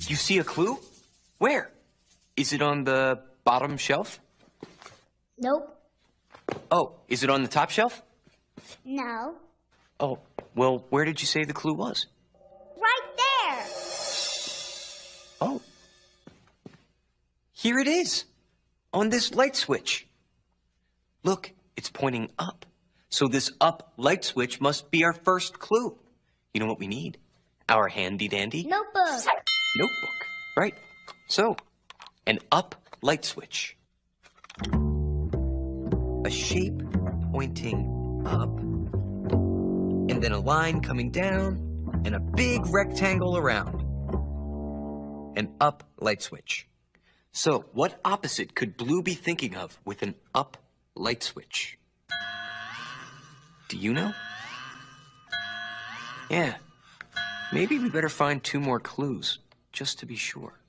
You see a clue? Where? Is it on the bottom shelf? Nope. Oh, is it on the top shelf? No. Oh, well, where did you say the clue was? Right there. Oh. Here it is. On this light switch. Look, it's pointing up. So this up light switch must be our first clue. You know what we need? Our handy-dandy Notebook. notebook. Right. So, an up light switch. A shape pointing up, and then a line coming down, and a big rectangle around. An up light switch. So, what opposite could Blue be thinking of with an up light switch? Do you know? Yeah. Maybe we better find 2 more clues, just to be sure.